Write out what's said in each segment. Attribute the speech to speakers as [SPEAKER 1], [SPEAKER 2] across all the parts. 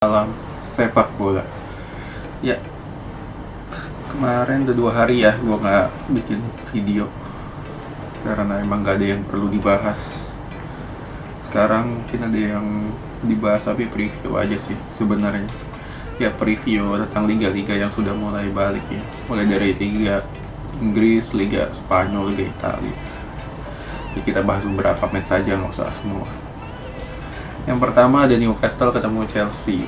[SPEAKER 1] Salam sepak bola. Ya, kemarin udah 2 hari ya gue nggak bikin video karena emang gak ada yang perlu dibahas. Sekarang mungkin ada yang dibahas, tapi preview aja sih sebenarnya. Ya, preview tentang liga-liga yang sudah mulai balik ya, mulai dari Liga Inggris, Liga Spanyol, Liga Italia. Jadi kita bahas beberapa match saja, nggak usah semua. Yang pertama ada Newcastle ketemu Chelsea.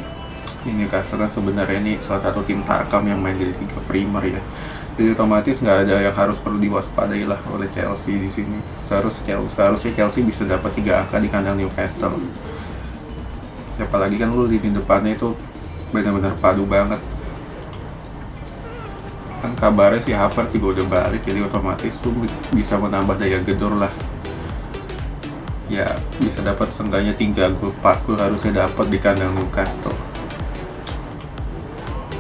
[SPEAKER 1] Ini Newcastle kan sebenarnya ini salah satu tim tarkam yang main di Liga Premier ya. Jadi otomatis nggak ada yang harus perlu diwaspadai lah oleh Chelsea di sini. Seharusnya Chelsea bisa dapat 3 angka di kandang Newcastle. Apalagi kan lu di depannya itu benar-benar padu banget. Kan kabarnya si Havertz juga udah balik, jadi otomatis tuh bisa menambah daya gedor lah. Ya bisa dapat seenggaknya 3 gol, 4 gol harusnya dapat di kandang Newcastle.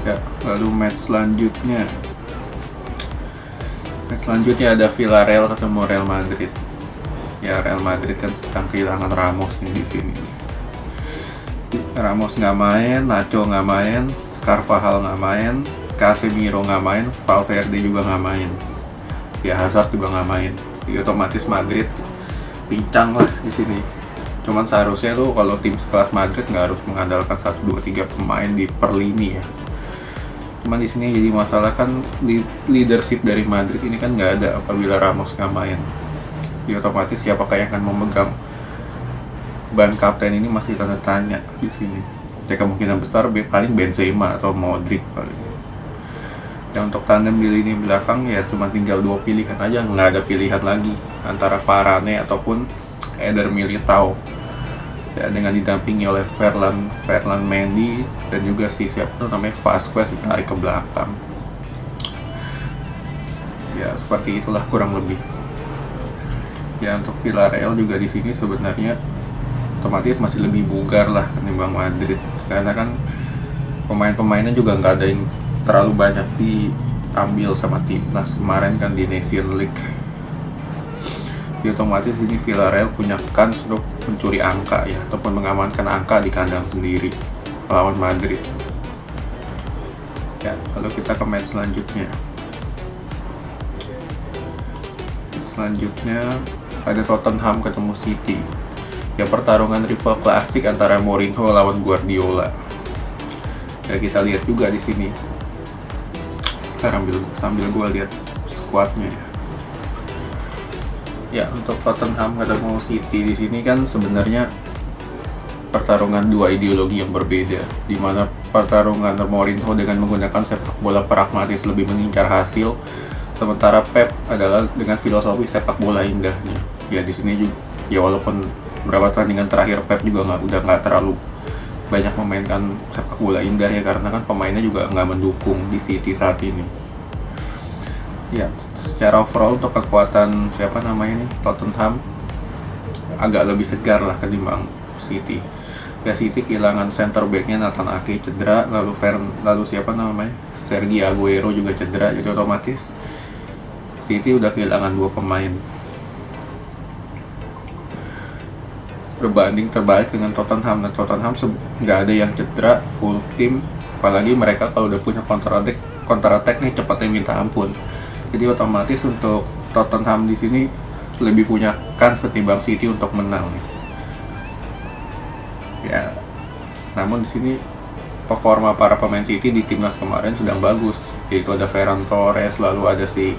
[SPEAKER 1] Ya, lalu match selanjutnya ada Villarreal ketemu Real Madrid. Ya, Real Madrid kan sedang kehilangan Ramos nih di sini. Ramos nggak main, Nacho nggak main, Carvajal nggak main, Casemiro nggak main, Valverde juga nggak main. Ya, Hazard juga nggak main. Jadi otomatis Madrid pincang lah di sini. Cuman seharusnya tuh kalau tim sekelas Madrid nggak harus mengandalkan 1, 2, 3 pemain di per lini ya. Cuman di sini jadi masalah kan leadership dari Madrid ini kan nggak ada apabila Ramos nggak main. Jadi otomatis siapakah yang akan memegang ban kapten ini masih tanda tanya di sini. Ya kemungkinan besar paling Benzema atau Modric paling. Dan untuk tandem di lini belakang ya cuma tinggal 2 pilihan aja, nggak ada pilihan lagi antara Varane ataupun Eder Militao. Ya, dengan didampingi oleh Ferland Mendy dan juga siapa tuh namanya Vasquez ditarik ke belakang. Ya seperti itulah kurang lebih. Ya untuk Villarreal juga di sini sebenarnya otomatis masih lebih bugar lah ketimbang Madrid, karena kan pemain-pemainnya juga nggak ada yang terlalu banyak diambil sama timnas kemarin kan di Nation League. Jadi otomatis ini Villarreal punya kans untuk mencuri angka ya, ataupun mengamankan angka di kandang sendiri melawan Madrid. Ya, lalu kita ke match selanjutnya. Ada Tottenham ketemu City. Ya, pertarungan rival klasik antara Mourinho lawan Guardiola. Ya, kita lihat juga di sini. Sambil gue lihat squadnya ya. Ya, untuk Tottenham ketemu City di sini kan sebenarnya pertarungan 2 ideologi yang berbeda, di mana pertarungan Mourinho dengan menggunakan sepak bola pragmatis lebih mengincar hasil, sementara Pep adalah dengan filosofi sepak bola indahnya. Ya di sini juga, ya walaupun beberapa pertandingan terakhir Pep juga udah nggak terlalu banyak memainkan sepak bola indah ya, karena kan pemainnya juga nggak mendukung di City saat ini. Ya, secara overall untuk kekuatan Tottenham agak lebih segar lah ketimbang City. Ya City kehilangan center back-nya Nathan Ake cedera, lalu Sergio Aguero juga cedera, jadi otomatis City udah kehilangan 2 pemain. Berbanding terbalik dengan Tottenham nggak ada yang cedera, full tim, apalagi mereka kalau udah punya counter attack nih cepatnya minta ampun. Jadi otomatis untuk Tottenham di sini lebih punya kans ketimbang City untuk menang. Ya, namun di sini performa para pemain City di timnas kemarin sedang bagus. Yaitu ada Ferran Torres, lalu ada si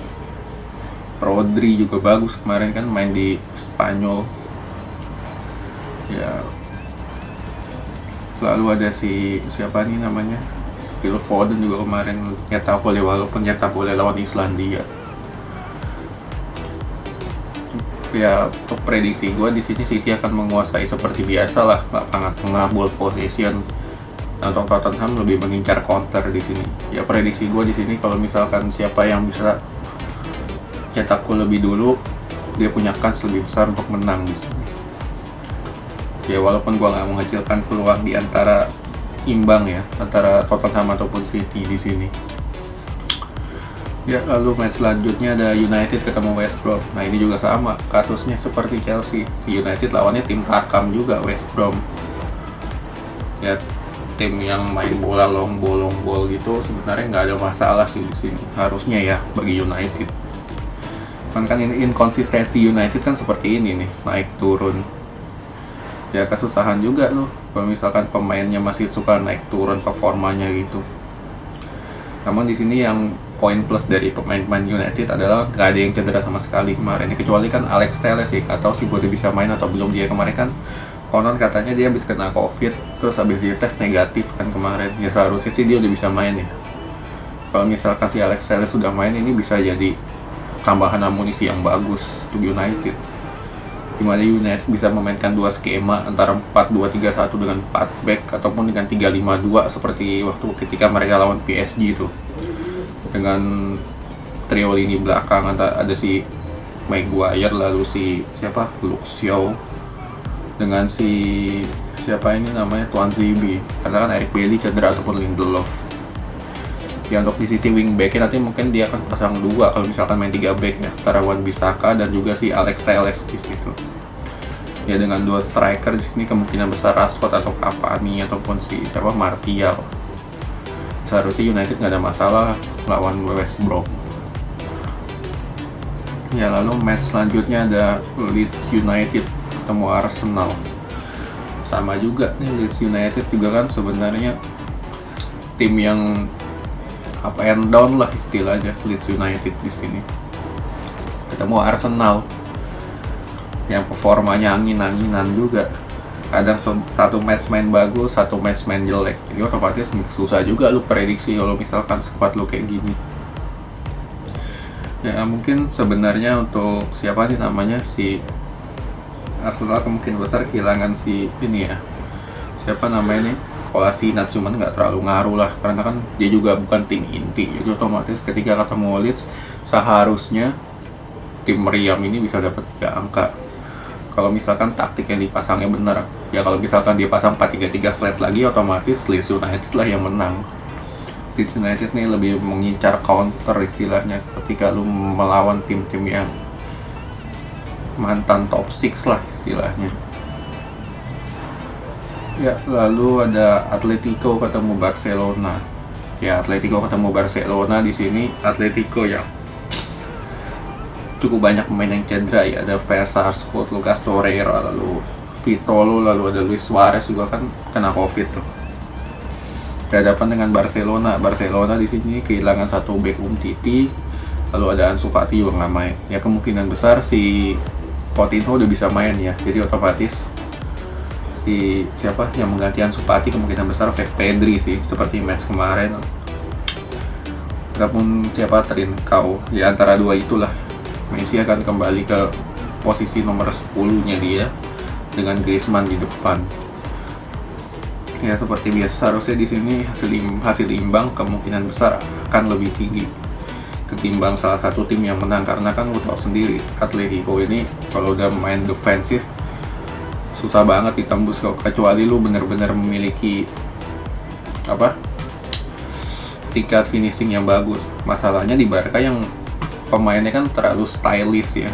[SPEAKER 1] Rodri juga bagus kemarin kan main di Spanyol. Ya, lalu ada siapa nih namanya? Phil Foden juga kemarin nyetak boleh lawan Islandia. Ya untuk prediksi gue di sini City akan menguasai seperti biasa lah lapangan tengah, ball possession. Untuk Tottenham lebih mengincar counter di sini. Ya prediksi gue di sini kalau misalkan siapa yang bisa cetak gol lebih dulu, dia punya kans lebih besar untuk menang di sini. Ya walaupun gue nggak mengecilkan peluang di antara imbang ya antara Tottenham ataupun City di sini. Ya, lalu match selanjutnya ada United ketemu West Brom. Nah, ini juga sama kasusnya seperti Chelsea. United lawannya tim tarkam juga, West Brom. Ya, tim yang main bola long ball gitu sebenarnya nggak ada masalah sih di sini harusnya ya bagi United. Kan ini inkonsistensi United kan seperti ini nih, naik turun. Ya kesusahan juga loh kalau misalkan pemainnya masih suka naik turun performanya gitu. Namun di sini yang poin plus dari pemain-pemain United adalah gak ada yang cedera sama sekali kemarin. Kecuali kan Alex Telles sih, atau si Bode bisa main atau belum. Dia kemarin kan konon katanya dia habis kena COVID, terus habis dites negatif kan kemarin. Ya seharusnya sih dia udah bisa main ya. Kalau misalkan si Alex Telles sudah main, ini bisa jadi tambahan amunisi yang bagus untuk United. Dimana United bisa memainkan dua skema antara 4-2-3-1 dengan 4 back ataupun dengan 3-5-2 seperti waktu ketika mereka lawan PSG itu. Dengan trio lini belakang ada si Maguire, lalu si siapa Luke Shaw, dengan si siapa ini namanya Tuan Zibi, karena kan Eric Bailly cedera ataupun Lindelof. Ya untuk di sisi wingbacknya nanti mungkin dia akan pasang dua kalau misalkan main 3 back ya, antara Wan-Bissaka dan juga si Alex Telles di situ. Ya dengan dua striker di sini kemungkinan besar Rashford atau Cavani ataupun si siapa Martial. Seharusnya United nggak ada masalah lawan West Brom. Ya lalu match selanjutnya ada Leeds United ketemu Arsenal. Sama juga nih, Leeds United juga kan sebenarnya tim yang up and down lah istilahnya. Leeds United di sini ketemu Arsenal yang performanya angin-anginan juga. Kadang satu match main bagus, satu match main jelek. Jadi otomatis susah juga lu prediksi kalau misalkan squad lu kayak gini. Ya mungkin sebenarnya untuk siapa nih namanya, si Arsenal kemungkinan besar kehilangan si ini ya, siapa namanya nih, Kolasinac, cuman nggak terlalu ngaruh lah karena kan dia juga bukan tim inti. Jadi otomatis ketika ketemu Leeds seharusnya tim meriam ini bisa dapat 3 angka. Kalau misalkan taktik yang dipasangnya benar, ya kalau misalkan dia pasang 4-3-3 flat lagi, otomatis Leeds United lah yang menang. Leeds United nih lebih mengincar counter istilahnya ketika lu melawan tim-tim yang mantan top 6 lah istilahnya. Ya lalu ada Atletico ketemu Barcelona. Ya Atletico ketemu Barcelona di sini. Atletico yang cukup banyak pemain yang cedera ya, ada Scott, Lucas Torreira, lalu Vitolo, lalu ada Luis Suarez juga kan kena COVID tuh. Berhadapan dengan Barcelona di sini kehilangan satu back Umtiti, lalu ada Ansu Fati juga nggak main. Ya kemungkinan besar si Coutinho udah bisa main ya, jadi otomatis si siapa yang mengganti Ansu Fati kemungkinan besar Pedri sih, seperti match kemarin. Ataupun siapa Trincao, ya antara dua itulah. Messi akan kembali ke posisi nomor 10-nya dia dengan Griezmann di depan. Ya seperti biasa harusnya di sini hasil imbang kemungkinan besar akan lebih tinggi ketimbang salah satu tim yang menang, karena kan lu tahu sendiri Atletico ini kalau udah main defensif susah banget ditembus kecuali lu bener-bener memiliki tingkat finishing yang bagus. Masalahnya di Barca yang pemainnya kan terlalu stylish ya,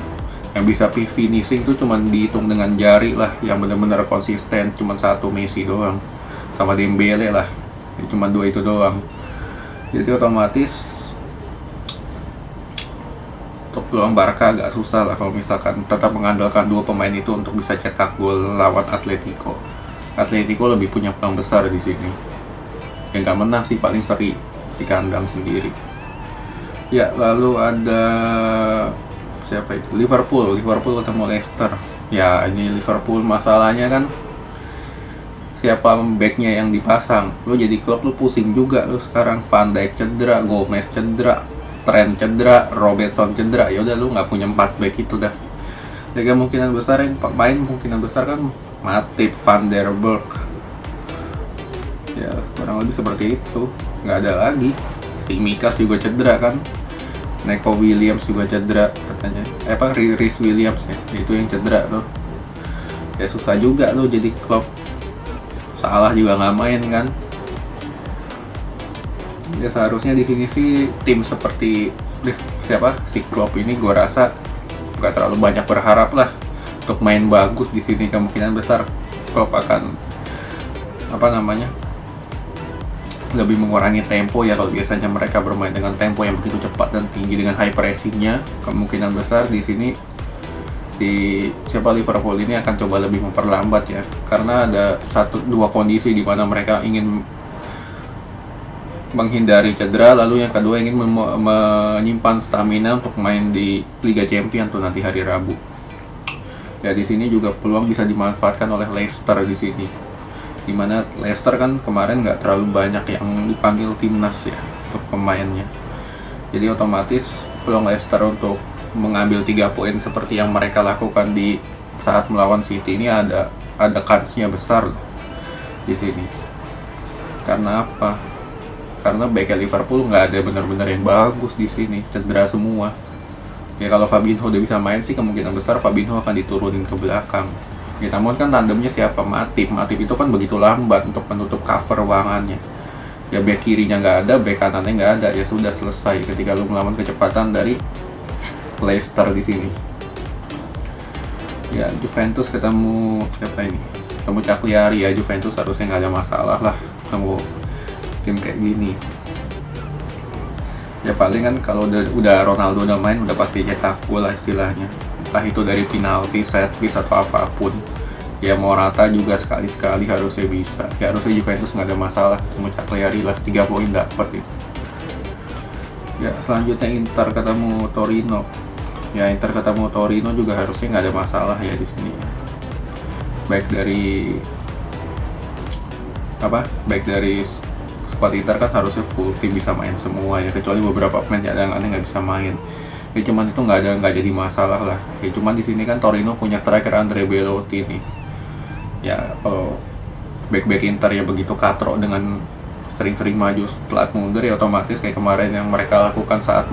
[SPEAKER 1] yang bisa finishing tuh cuman dihitung dengan jari lah, yang benar-benar konsisten cuman satu, Messi doang sama Dembele lah, cuma dua itu doang. Jadi otomatis untuk peluang Barca agak susah lah kalau misalkan tetap mengandalkan dua pemain itu untuk bisa cetak gol lawan Atletico. Atletico lebih punya peluang besar di sini. Yang nggak menang sih paling seri di kandang sendiri. Ya lalu ada siapa itu, Liverpool ketemu Leicester. Ya ini Liverpool masalahnya kan siapa backnya yang dipasang. Lu jadi klub lu pusing juga lu sekarang. Van Dijk cedera, Gomez cedera, Trent cedera, Robertson cedera. Ya udah lu nggak punya 4 back itu dah. Ya kemungkinan besar yang main kemungkinan besar kan Matip, Van der Berg. Ya kurang lebih seperti itu. Nggak ada lagi. Si Mikas juga cedera kan. Neco Williams juga cedera katanya. Rhys Williams ya. Itu yang cedera tuh. Ya susah juga lu jadi klub. Salah juga nggak main kan. Ya seharusnya di sini sih tim seperti si Klopp ini gue rasa nggak terlalu banyak berharap lah untuk main bagus di sini. Kemungkinan besar Klopp akan lebih mengurangi tempo ya. Kalau biasanya mereka bermain dengan tempo yang begitu cepat dan tinggi dengan high pressingnya, kemungkinan besar di sini Liverpool ini akan coba lebih memperlambat ya, karena ada dua kondisi di mana mereka ingin menghindari cedera, lalu yang kedua ingin menyimpan stamina untuk main di Liga Champions tuh nanti hari Rabu. Ya di sini juga peluang bisa dimanfaatkan oleh Leicester di sini. Dimana Leicester kan kemarin nggak terlalu banyak yang dipanggil timnas ya untuk pemainnya, jadi otomatis peluang Leicester untuk mengambil 3 poin seperti yang mereka lakukan di saat melawan City ini ada kansnya besar di sini. Karena apa? Karena back Liverpool nggak ada benar-benar yang bagus di sini, cedera semua. Ya kalau Fabinho udah bisa main sih kemungkinan besar Fabinho akan diturunin ke belakang. Ya namun kan tandemnya siapa? Matip itu kan begitu lambat untuk menutup cover ruangannya. Ya back kirinya nggak ada, back kanannya nggak ada, ya sudah selesai ketika lu melawan kecepatan dari Leicester di sini. Ya Juventus ketemu siapa ini? Ketemu Cagliari ya, Juventus harusnya nggak ada masalah lah ketemu tim kayak gini. Ya paling kan kalau udah Ronaldo udah main udah pasti cetak gol lah istilahnya. Entah itu dari penalti, set piece atau apapun. Ya Morata juga sekali-sekali harusnya bisa. Ya harusnya Juventus nggak ada masalah. Cuma Cagliari lah 3 poin dapat itu. Ya selanjutnya Inter ketemu Torino. Ya Inter ketemu Torino juga harusnya nggak ada masalah ya di sini. Baik dari squad Inter kan harusnya full tim bisa main semua ya, kecuali beberapa pemain yang nggak bisa main. Ya cuman itu nggak jadi masalah lah. Ya cuman di sini kan Torino punya striker Andrea Belotti nih. Ya kalau back Inter ya begitu katrok dengan sering-sering maju telat mundur ya otomatis kayak kemarin yang mereka lakukan saat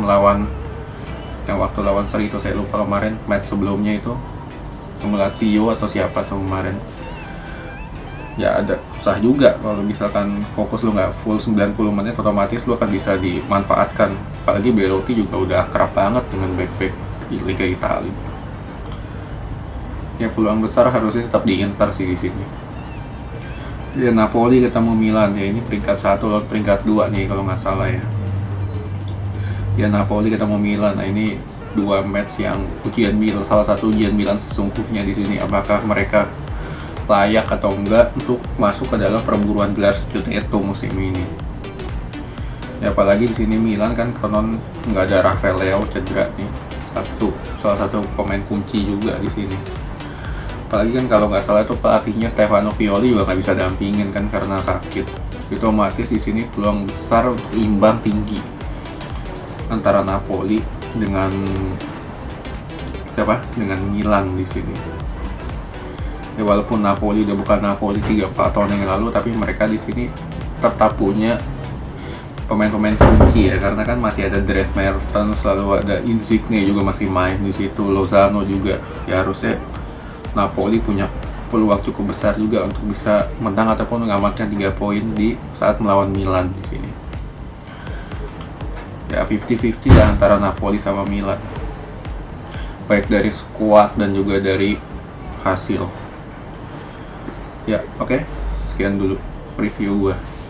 [SPEAKER 1] waktu lawan Seri itu, saya lupa kemarin match sebelumnya itu Lazio atau siapa tuh kemarin. Ya ada susah juga kalau misalkan fokus lu nggak full 90 menit, otomatis lu akan bisa dimanfaatkan. Apalagi Belotti juga udah akrab banget dengan back di Liga Italia. Ya peluang besar harusnya tetap di Inter sih di sini. Ya Napoli ketemu Milan ya, ini peringkat 1 lawan peringkat 2 nih kalau nggak salah ya. Ya Napoli ketemu Milan. Nah ini 2 match yang salah satu ujian Milan sesungguhnya di sini. Apakah mereka layak atau enggak untuk masuk ke dalam perburuan gelar Scudetto musim ini. Ya apalagi di sini Milan kan konon nggak ada Rafael Leao cedera nih, salah satu pemain kunci juga di sini. Apalagi kan kalau nggak salah itu pelatihnya Stefano Pioli juga nggak bisa dampingin kan karena sakit. Itu otomatis di sini peluang besar untuk imbang tinggi antara Napoli dengan Milan di sini. Ya walaupun Napoli udah bukan Napoli 3-4 tahun yang lalu, tapi mereka di sini tetap punya pemain-pemain kunci ya, karena kan masih ada Dries Mertens, selalu ada Insigne juga masih main di situ, Lozano juga. Ya harusnya Napoli punya peluang cukup besar juga untuk bisa menang ataupun mengamankan 3 poin di saat melawan Milan di sini. Ya 50-50 lah antara Napoli sama Milan, baik dari skuad dan juga dari hasil. Ya oke, sekian dulu review gue.